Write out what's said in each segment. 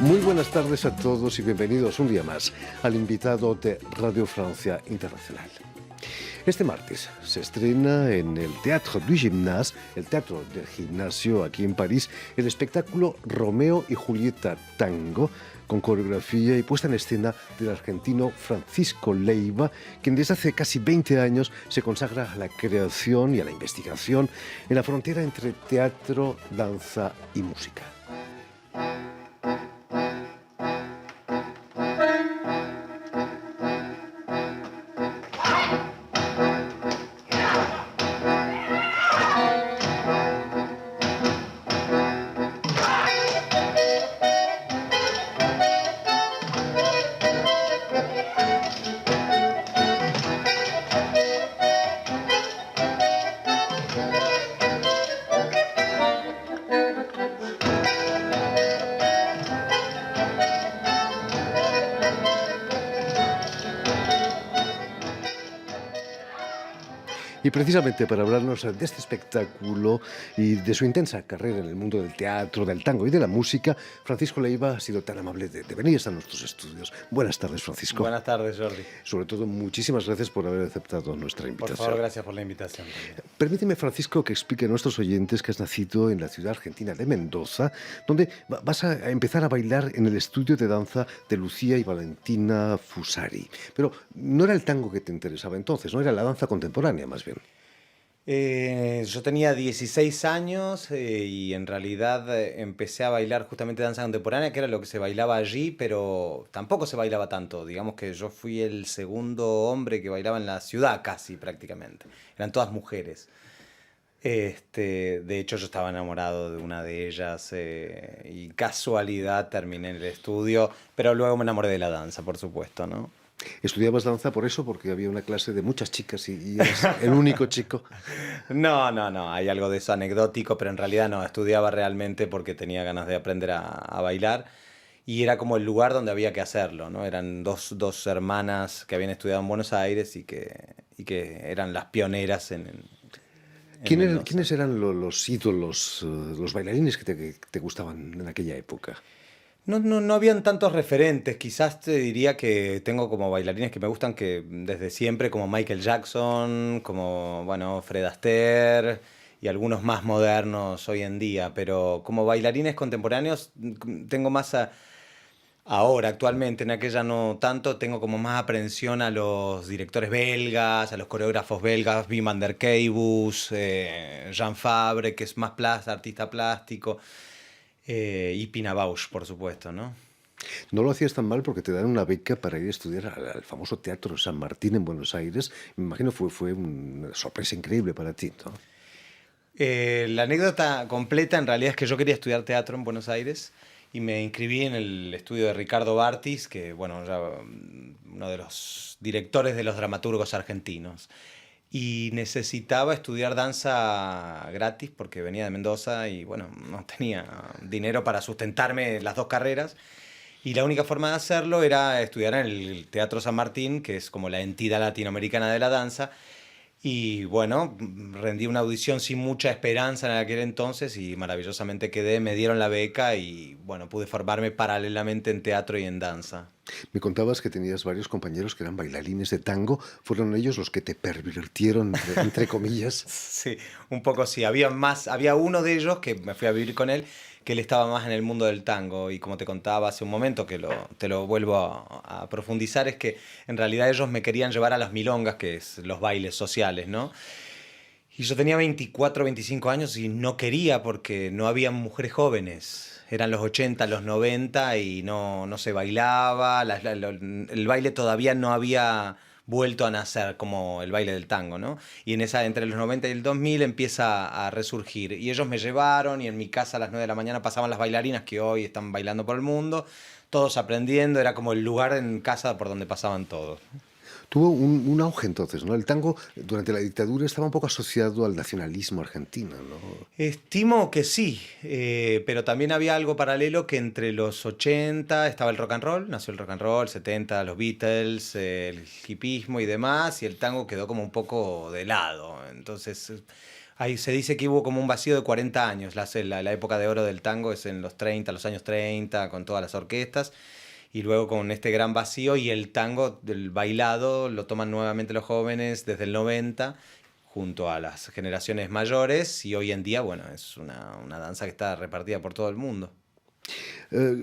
Muy buenas tardes a todos y bienvenidos un día más al invitado de Radio Francia Internacional. Este martes se estrena en el Théâtre du Gymnase, el Teatro del Gimnasio aquí en París, el espectáculo Romeo y Julieta Tango, con coreografía y puesta en escena del argentino Francisco Leiva, quien desde hace casi 20 años se consagra a la creación y a la investigación en la frontera entre teatro, danza y música. Y precisamente para hablarnos de este espectáculo y de su intensa carrera en el mundo del teatro, del tango y de la música, Francisco Leiva ha sido tan amable de venir a nuestros estudios. Buenas tardes, Francisco. Buenas tardes, Jordi. Sobre todo, muchísimas gracias por haber aceptado nuestra invitación. Por favor, gracias por la invitación. Permíteme, Francisco, que explique a nuestros oyentes que has nacido en la ciudad argentina de Mendoza, donde vas a empezar a bailar en el estudio de danza de Lucía y Valentina Fusari. Pero no era el tango que te interesaba entonces, no era la danza contemporánea, más bien. Yo tenía 16 años y en realidad empecé a bailar justamente danza contemporánea, que era lo que se bailaba allí, pero tampoco se bailaba tanto. Digamos que yo fui el segundo hombre que bailaba en la ciudad casi prácticamente. Eran todas mujeres. De hecho, yo estaba enamorado de una de ellas y casualidad terminé en el estudio, pero luego me enamoré de la danza, por supuesto, ¿no? ¿Estudiabas danza por eso? Porque había una clase de muchas chicas y eras el único chico. No, hay algo de eso anecdótico, pero en realidad no, estudiaba realmente porque tenía ganas de aprender a bailar y era como el lugar donde había que hacerlo, ¿no? Eran dos hermanas que habían estudiado en Buenos Aires y que eran las pioneras en ¿Quiénes eran los ídolos, los bailarines que te gustaban en aquella época? No habían tantos referentes, quizás te diría que tengo como bailarines que me gustan que desde siempre, como Michael Jackson, como, bueno, Fred Astaire y algunos más modernos hoy en día, pero como bailarines contemporáneos tengo más ahora, actualmente, en aquella no tanto, tengo como más aprensión a los directores belgas, a los coreógrafos belgas, Wim van der Keybus, Jean Fabre, que es más artista plástico. Y Pina Bausch, por supuesto, ¿no? No lo hacías tan mal porque te dan una beca para ir a estudiar al famoso Teatro San Martín en Buenos Aires. Me imagino fue una sorpresa increíble para ti, ¿no? La anécdota completa en realidad es que yo quería estudiar teatro en Buenos Aires y me inscribí en el estudio de Ricardo Bartis, que bueno, ya uno de los directores de los dramaturgos argentinos. Y necesitaba estudiar danza gratis porque venía de Mendoza y bueno, no tenía dinero para sustentarme las dos carreras. Y la única forma de hacerlo era estudiar en el Teatro San Martín, que es como la entidad latinoamericana de la danza. Y bueno, rendí una audición sin mucha esperanza en aquel entonces y maravillosamente quedé, me dieron la beca y bueno, pude formarme paralelamente en teatro y en danza. Me contabas que tenías varios compañeros que eran bailarines de tango. ¿Fueron ellos los que te pervirtieron, entre comillas? Sí, un poco sí. Había uno de ellos que me fui a vivir con él, que él estaba más en el mundo del tango y como te contaba hace un momento, que te lo vuelvo a profundizar, es que en realidad ellos me querían llevar a las milongas, que es los bailes sociales, ¿no? Y yo tenía 24, 25 años y no quería porque no había mujeres jóvenes. Eran los 80, los 90 y no se bailaba, el baile todavía no había vuelto a nacer como el baile del tango, ¿no? Y entre los 90 y el 2000 empieza a resurgir. Y ellos me llevaron y en mi casa a las 9 de la mañana pasaban las bailarinas que hoy están bailando por el mundo, todos aprendiendo, era como el lugar en casa por donde pasaban todos. Tuvo un auge entonces, ¿no? El tango durante la dictadura estaba un poco asociado al nacionalismo argentino, ¿no? Estimo que sí, pero también había algo paralelo que entre los 80 estaba el rock and roll, nació el rock and roll, 70 los Beatles, el hipismo y demás, y el tango quedó como un poco de lado. Entonces ahí se dice que hubo como un vacío de 40 años. La época de oro del tango es en los años 30, con todas las orquestas. Y luego con este gran vacío y el tango del bailado lo toman nuevamente los jóvenes desde el 90 junto a las generaciones mayores y hoy en día, bueno, es una danza que está repartida por todo el mundo.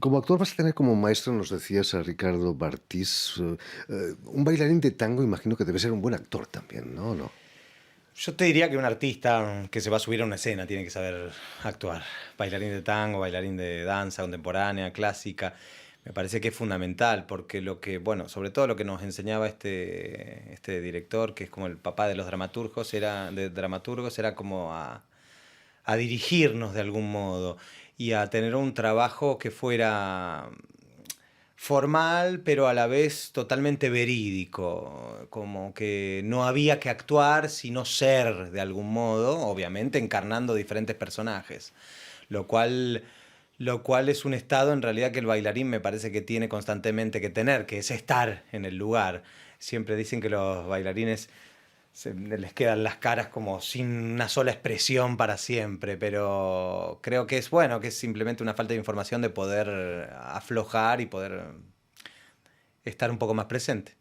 Como actor vas a tener como maestro, nos decías, a Ricardo Bartís. Un bailarín de tango imagino que debe ser un buen actor también, ¿no? ¿No? Yo te diría que un artista que se va a subir a una escena tiene que saber actuar. Bailarín de tango, bailarín de danza contemporánea, clásica. Me parece que es fundamental porque bueno, sobre todo lo que nos enseñaba este director, que es como el papá de los dramaturgos, era como a dirigirnos de algún modo y a tener un trabajo que fuera formal, pero a la vez totalmente verídico, como que no había que actuar, sino ser de algún modo, obviamente encarnando diferentes personajes, lo cual, lo cual es un estado en realidad que el bailarín me parece que tiene constantemente que tener, que es estar en el lugar. Siempre dicen que los bailarines les quedan las caras como sin una sola expresión para siempre, pero creo que es bueno, que es simplemente una falta de información de poder aflojar y poder estar un poco más presente.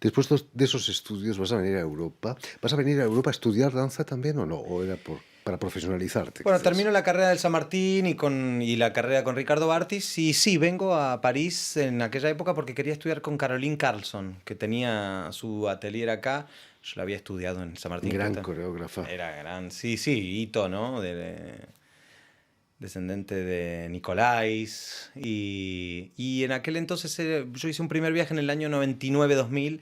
Después de esos estudios vas a venir a Europa. ¿Vas a venir a Europa a estudiar danza también o no? ¿O era para profesionalizarte, Bueno, quizás? termino la carrera del San Martín y la carrera con Ricardo Bartis y sí, vengo a París en aquella época porque quería estudiar con Caroline Carlson, que tenía su atelier acá. Yo la había estudiado en San Martín. Gran coreógrafa. Era gran, sí, sí, hito, ¿no? Descendente de Nicolais. Y en aquel entonces yo hice un primer viaje en el año 99-2000.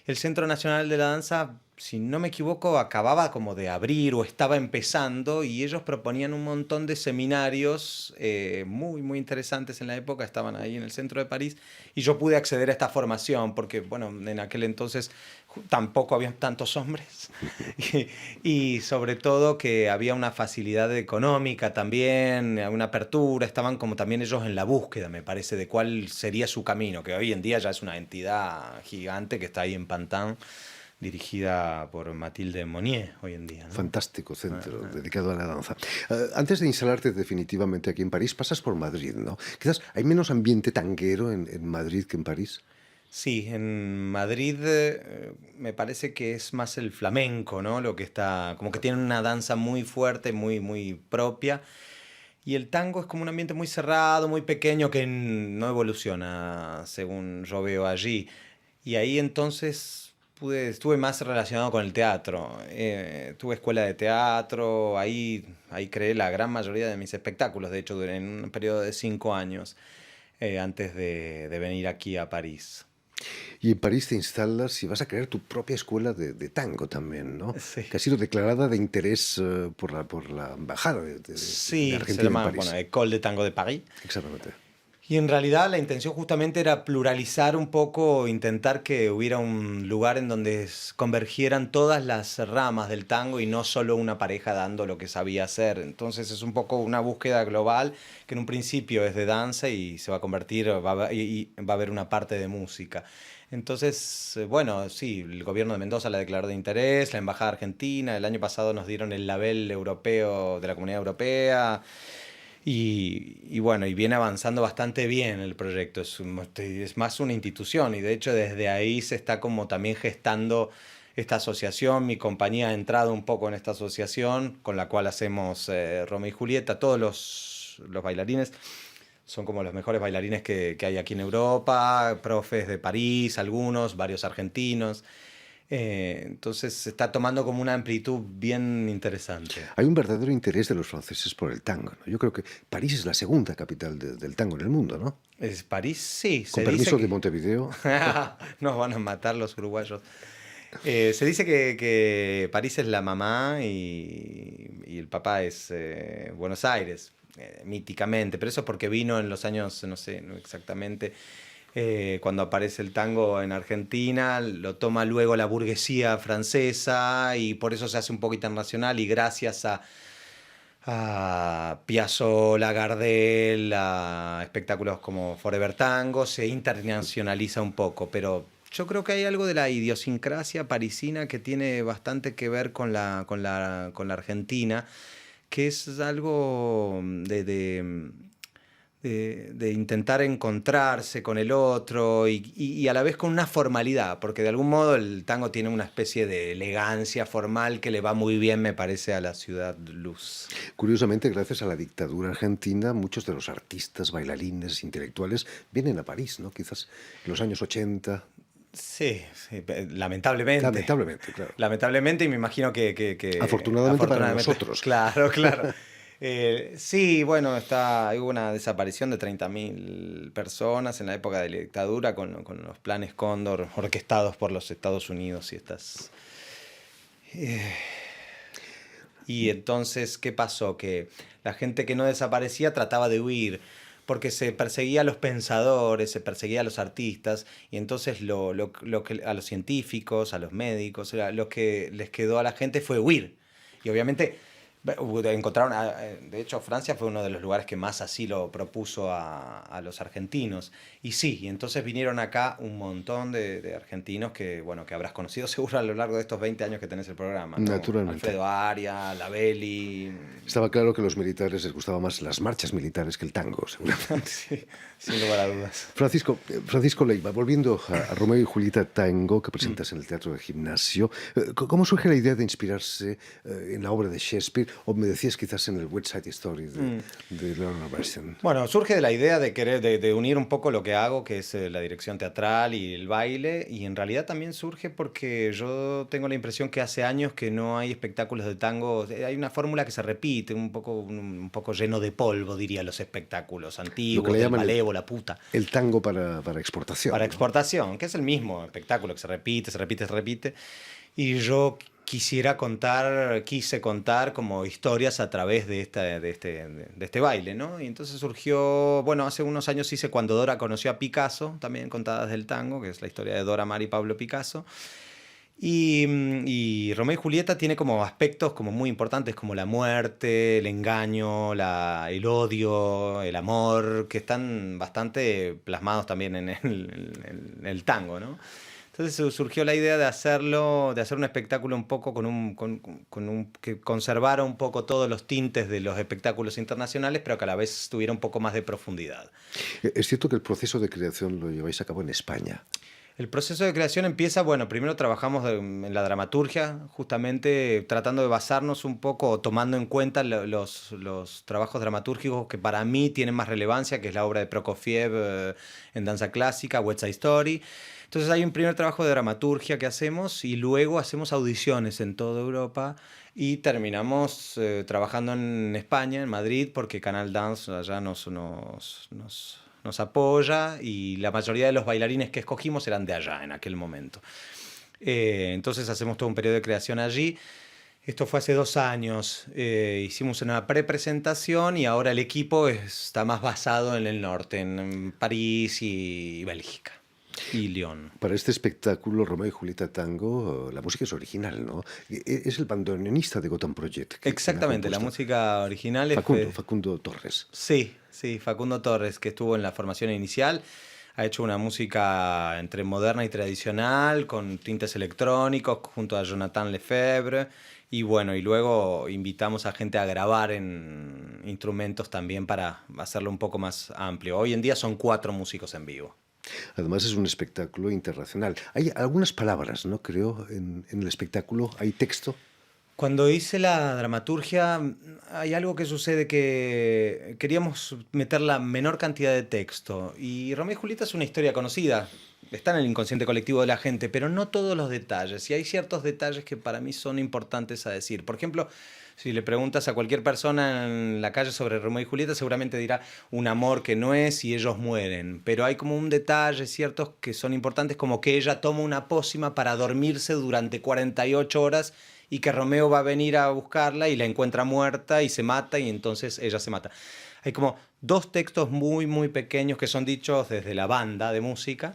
El Centro Nacional de la Danza, si no me equivoco, acababa como de abrir o estaba empezando y ellos proponían un montón de seminarios muy, muy interesantes en la época. Estaban ahí en el centro de París y yo pude acceder a esta formación porque, bueno, en aquel entonces tampoco había tantos hombres y sobre todo que había una facilidad económica también, una apertura, estaban como también ellos en la búsqueda, me parece, de cuál sería su camino, que hoy en día ya es una entidad gigante que está ahí en Pantin, dirigida por Mathilde Monnier hoy en día, ¿no? Fantástico centro dedicado a la danza. Antes de instalarte definitivamente aquí en París, pasas por Madrid, ¿no? Quizás hay menos ambiente tanguero en Madrid que en París. Sí, en Madrid me parece que es más el flamenco, ¿no? Lo que está, como que tiene una danza muy fuerte, muy, muy propia. Y el tango es como un ambiente muy cerrado, muy pequeño, que no evoluciona, según yo veo allí. Y ahí entonces estuve más relacionado con el teatro. Tuve escuela de teatro, ahí creé la gran mayoría de mis espectáculos, de hecho, en un periodo de 5 años, antes de venir aquí a París. Y en París te instalas y vas a crear tu propia escuela de tango también, ¿no? Sí. Que ha sido declarada de interés por la embajada de Sí, se Argentina en llama, bueno, París. École de Tango de París. Exactamente. Y en realidad la intención justamente era pluralizar un poco, intentar que hubiera un lugar en donde convergieran todas las ramas del tango y no solo una pareja dando lo que sabía hacer. Entonces es un poco una búsqueda global que en un principio es de danza y se va a convertir, y va a haber una parte de música. Entonces, bueno, sí, el gobierno de Mendoza la declaró de interés, la Embajada Argentina, el año pasado nos dieron el label europeo de la Comunidad Europea. Y bueno, y viene avanzando bastante bien el proyecto, es más una institución y de hecho desde ahí se está como también gestando esta asociación, mi compañía ha entrado un poco en esta asociación con la cual hacemos Romeo y Julieta, todos los bailarines son como los mejores bailarines que hay aquí en Europa, profes de París, algunos, varios argentinos. Entonces se está tomando como una amplitud bien interesante. Hay un verdadero interés de los franceses por el tango, ¿no? Yo creo que París es la segunda capital del tango en el mundo, ¿no? ¿Es París? Sí, Con se dice permiso de que... Montevideo. Nos van a matar los uruguayos. Se dice que París es la mamá y el papá es Buenos Aires, míticamente, pero eso es porque vino en los años, no sé no exactamente, cuando aparece el tango en Argentina, lo toma luego la burguesía francesa y por eso se hace un poco internacional y gracias a Piazzolla, Gardel, a espectáculos como Forever Tango, se internacionaliza un poco, pero yo creo que hay algo de la idiosincrasia parisina que tiene bastante que ver con la Argentina, que es algo de intentar encontrarse con el otro y a la vez con una formalidad, porque de algún modo el tango tiene una especie de elegancia formal que le va muy bien, me parece, a la ciudad luz. Curiosamente, gracias a la dictadura argentina, muchos de los artistas, bailarines, intelectuales vienen a París, ¿no? Quizás en los años 80. Sí, sí, lamentablemente. Lamentablemente, claro. Lamentablemente, y me imagino Afortunadamente para nosotros. Claro, claro. Sí, bueno, hubo una desaparición de 30.000 personas en la época de la dictadura con los planes Cóndor orquestados por los Estados Unidos y estas... Y entonces, ¿qué pasó? Que la gente que no desaparecía trataba de huir, porque se perseguía a los pensadores, se perseguía a los artistas, y entonces a los científicos, a los médicos, lo que les quedó a la gente fue huir. Y obviamente encontraron, de hecho Francia fue uno de los lugares que más asilo propuso a los argentinos. Y sí, y entonces vinieron acá un montón de argentinos que, bueno, que habrás conocido seguro a lo largo de estos 20 años que tenés el programa, ¿no? Naturalmente. Alfredo Arias, Labelli. Estaba claro que a los militares les gustaban más las marchas militares que el tango, seguramente. Sí, sin lugar a dudas. Francisco Leiva, volviendo a Romeo y Julieta Tango, que presentas en el Teatro del Gimnasio, ¿cómo surge la idea de inspirarse en la obra de Shakespeare? O me decías quizás en el West Side Story de Leonard Bernstein. Bueno, surge de la idea de querer de unir un poco lo que hago, que es la dirección teatral y el baile, y en realidad también surge porque yo tengo la impresión que hace años que no hay espectáculos de tango. Hay una fórmula que se repite, un poco lleno de polvo, diría, los espectáculos antiguos, del malevo, la puta. El tango para exportación. Para ¿no? exportación, que es el mismo espectáculo que se repite, se repite, se repite. Y yo quise contar como historias a través de este baile, ¿no? Y entonces surgió, bueno, hace unos años hice Cuando Dora conoció a Picasso, también contadas del tango, que es la historia de Dora Maar y Pablo Picasso. Y Romeo y Julieta tiene como aspectos como muy importantes como la muerte, el engaño, el odio, el amor, que están bastante plasmados también en el tango, ¿no? Entonces surgió la idea de hacer un espectáculo un poco que conservara un poco todos los tintes de los espectáculos internacionales, pero que a la vez tuviera un poco más de profundidad. Es cierto que el proceso de creación lo lleváis a cabo en España. El proceso de creación empieza, bueno, primero trabajamos en la dramaturgia, justamente tratando de basarnos un poco, tomando en cuenta los trabajos dramatúrgicos que para mí tienen más relevancia, que es la obra de Prokofiev en danza clásica, West Side Story. Entonces hay un primer trabajo de dramaturgia que hacemos y luego hacemos audiciones en toda Europa y terminamos trabajando en España, en Madrid, porque Canal Dance allá nos apoya y la mayoría de los bailarines que escogimos eran de allá en aquel momento. Entonces hacemos todo un periodo de creación allí. Esto fue hace 2 años. Hicimos una prepresentación y ahora el equipo está más basado en el norte, en París y Bélgica. Y Lyon. Para este espectáculo, Romeo y Julieta Tango, la música es original, ¿no? Es el bandoneonista de Gotham Project. Exactamente, la música original es... Facundo Torres. Sí, Facundo Torres, que estuvo en la formación inicial. Ha hecho una música entre moderna y tradicional, con tintes electrónicos, junto a Jonathan Lefebvre. Y bueno, y luego invitamos a gente a grabar en instrumentos también para hacerlo un poco más amplio. Hoy en día son 4 músicos en vivo. Además es un espectáculo internacional. Hay algunas palabras, ¿no? Creo, en el espectáculo. ¿Hay texto? Cuando hice la dramaturgia, hay algo que sucede que queríamos meter la menor cantidad de texto. Y Romeo y Julieta es una historia conocida. Está en el inconsciente colectivo de la gente, pero no todos los detalles. Y hay ciertos detalles que para mí son importantes a decir. Por ejemplo, si le preguntas a cualquier persona en la calle sobre Romeo y Julieta, seguramente dirá un amor que no es y ellos mueren. Pero hay como un detalle, ciertos que son importantes, como que ella toma una pócima para dormirse durante 48 horas y que Romeo va a venir a buscarla y la encuentra muerta y se mata y entonces ella se mata. Hay como 2 textos muy, muy pequeños que son dichos desde la banda de música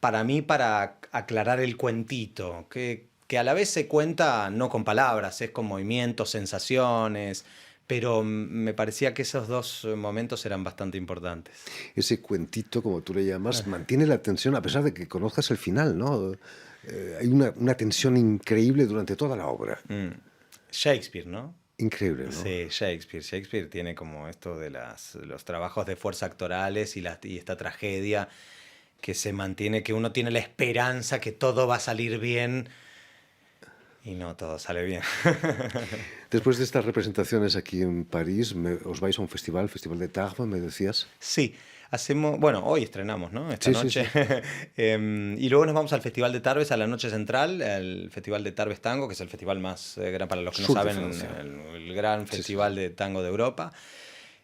para mí, para aclarar el cuentito, que a la vez se cuenta no con palabras, es con movimientos, sensaciones, pero me parecía que esos dos momentos eran bastante importantes. Ese cuentito, como tú le llamas, mantiene la tensión a pesar de que conozcas el final, ¿no? Hay una tensión increíble durante toda la obra. Shakespeare, ¿no? Increíble, ¿no? Sí, Shakespeare. Shakespeare tiene como esto de los trabajos de fuerza actorales y esta tragedia que se mantiene, que uno tiene la esperanza que todo va a salir bien y no todo sale bien. Después de estas representaciones aquí en París, ¿os vais a un festival, el Festival de Tarbes, me decías? Sí, bueno, hoy estrenamos, ¿no? Esta Sí, sí, noche. sí. Y luego nos vamos al Festival de Tarbes a la noche central, el Festival de Tarbes Tango, que es el festival más gran, para los que no Sur de saben, Francia. el gran Sí, festival de tango de Europa.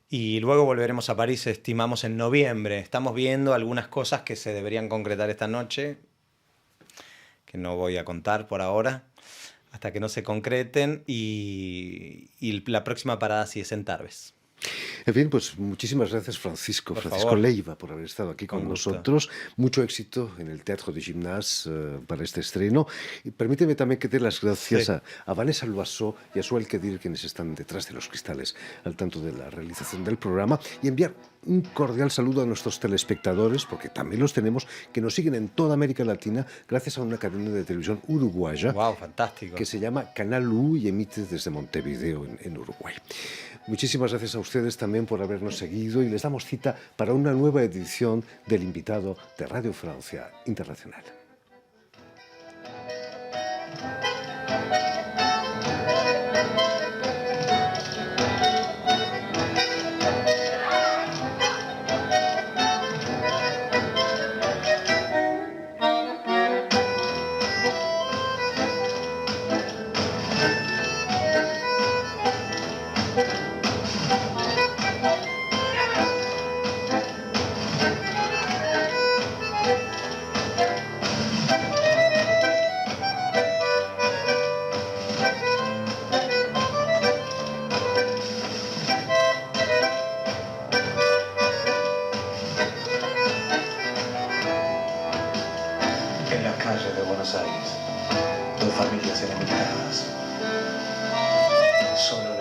Y luego volveremos a París, estimamos, en noviembre. Estamos viendo algunas cosas que se deberían concretar esta noche, que no voy a contar por ahora, hasta que no se concreten. Y la próxima parada sí es en Tarbes. En fin, pues muchísimas gracias, Francisco Favor. Leiva, por haber estado aquí con nosotros. Mucho éxito en el Teatro de Gimnàs para este estreno. Y permíteme también que dé las gracias a Vanessa Loiseau y a Suel Kedir, quienes están detrás de los cristales, al tanto de la realización del programa, y enviar un cordial saludo a nuestros telespectadores, porque también los tenemos, que nos siguen en toda América Latina gracias a una cadena de televisión uruguaya. ¡Wow! Fantástico. Que se llama Canal U y emite desde Montevideo, en Uruguay. Muchísimas gracias a ustedes también por habernos seguido y les damos cita para una nueva edición del invitado de Radio Francia Internacional. En las calles de Buenos Aires, dos familias enemistadas. Solo